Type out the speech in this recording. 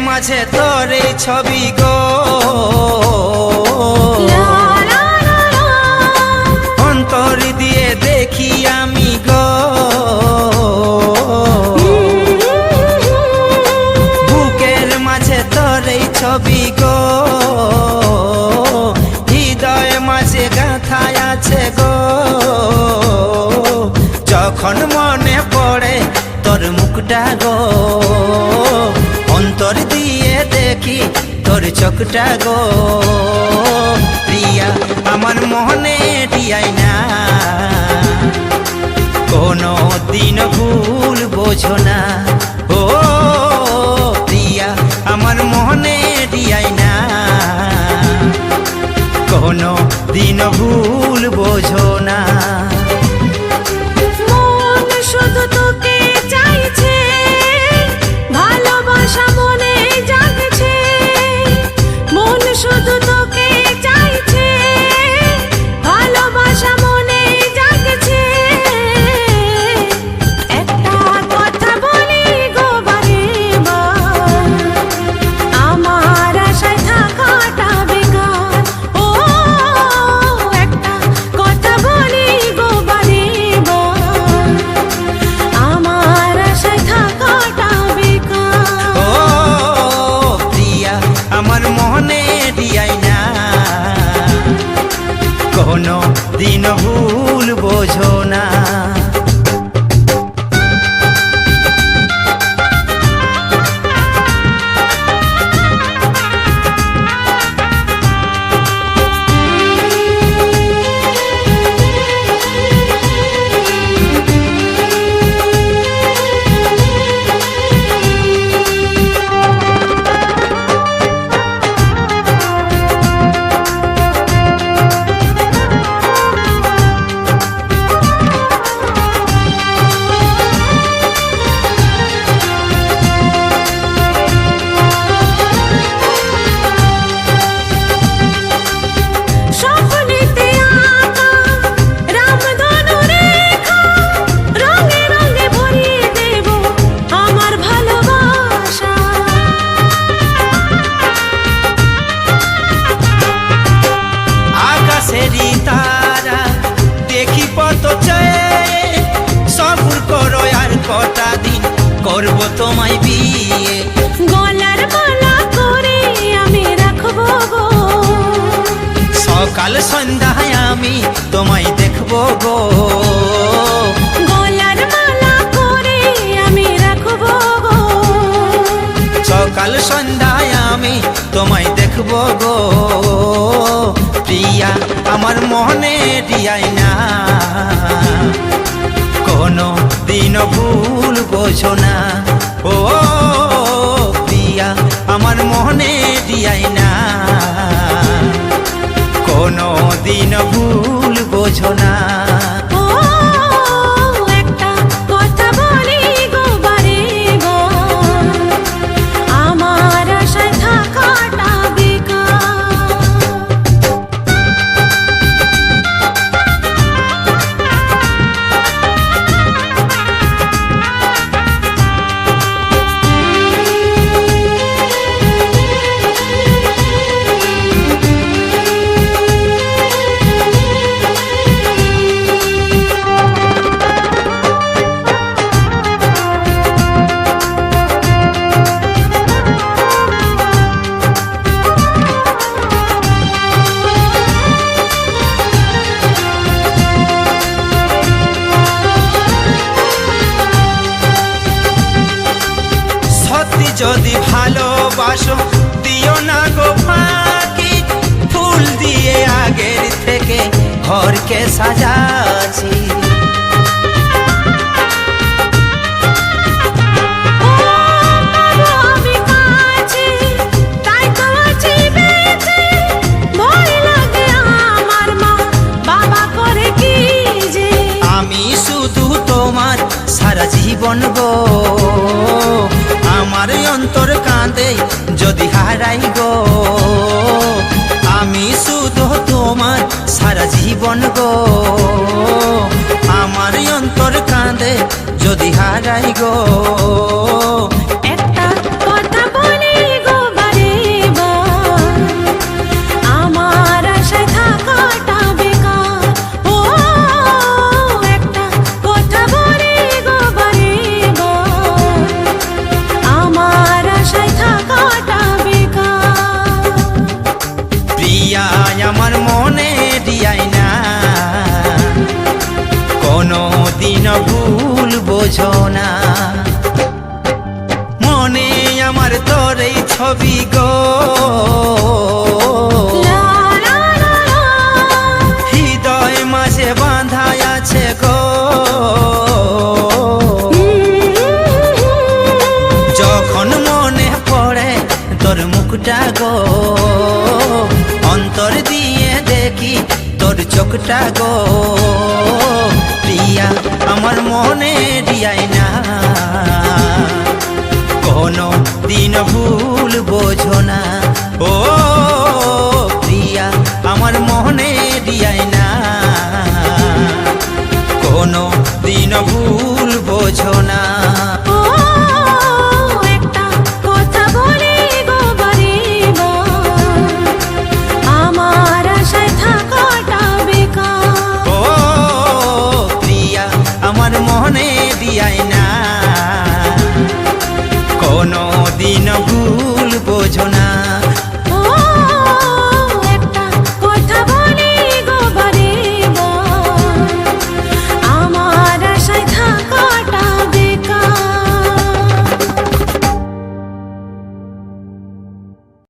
মাঝে তোর এই ছবি গো, অন্তর দিয়ে দেখি আমি গো, বুকের মাঝে তোর এই ছবি গো, হৃদয় মাঝে গাঁথা আছে গো। যখন মনে পড়ে তোর মুখটা গো, অন্তর দিয়ে দেখি তোর চোখটা গো। প্রিয়া আমার মনে দিয়াই না, কোনো দিন ভুল বোঝো না। ও প্রিয়া আমার মনে দিয়াই না, কোনো দিন ভুল বোঝো না। মন শুধু তোকে চাইছে, ভালোবাসা মনে জাগছে। মন শুধু তোকে চাইছে, ভালোবাসা মনে জাগছে। একটা কথা বলি গো বারে বার, আমার আশায় থাকাটা বেকার। ও একটা কথা বলি গো বারে বার, আমার আশায় থাকাটা বেকার। ও প্রিয়া আমার মনে দিয়াই না, কোনো দিন ভুল বোঝো না। স্বপ্নেতে আঁকা রামধনু রেখা, রঙে রঙে ভরিয়ে দেব আমার ভালোবাসা। আকাশেরই তারা দেখি পত চেয়ে, সবুর করো আর কটা দিন করবো তোমায় বিয়ে। গলার মালা করে আমি রাখবো গো, সকাল সন্ধ্যায় আমি তোমায় দেখবো গো। গলার মালা করে আমি রাখবো গো। সকাল সন্ধ্যায় আমি তোমায় দেখবো গো। প্রিয়া আমার মনে দিয়াই না, কোনো দিন ভুল বোঝো না। ও প্রিয়া আমার মনে দিয়াই না, কোনো দিন ভুল বোঝো না। ও একটা কথা বলি গো বারে বার, আমার আশায় থাকাটা বেকার। যদি ভালোবাসো দিও না গো ফাঁকি, ফুল দিয়ে আগের থেকে ঘরকে সাজাচ্ছি। আমি কাছে তাই তো আছি বেঁচে, ভয় লাগে আমার মা বাবা করে কি যে। আমি শুধু তোমার সারা জীবন গো, আমার অন্তর কাঁদে যদি হারাই গো। আমি শুধু তোমার সারা জীবন গো, আমার অন্তর কাঁদে যদি হারাই গো। একটা কথা বলি গো বারে বার, আমার আশায় থাকাটা বেকার। ও একটা কথা বলি গো বারে বার, আমার আশায় থাকাটা বেকার। প্রিয়া আমার মনে দিয়াই না, কোনো দিন ভুল বোঝো না। মনে আমার তোর এই ছবি গো, লা লা লা লা, হৃদয় মাঝে বাঁধা আছে গো। যখন মনে পড়ে তোর মুখটা গো, অন্তর দিয়ে দেখি তোর চোখটা গো। প্রিয়া আমার মনে দিয়াই না, কোনো দিন ভুল বোঝো না। ও প্রিয়া আমার মনে দিয়াই না, কোনো দিন ভুল বোঝো না। ও একটা কথা বলি গো বারে বার, আমার আশায় থাকাটা বেকার। ও প্রিয়া আমার মনে দিয়াই না, কোনো দিন ভুল বোঝো না।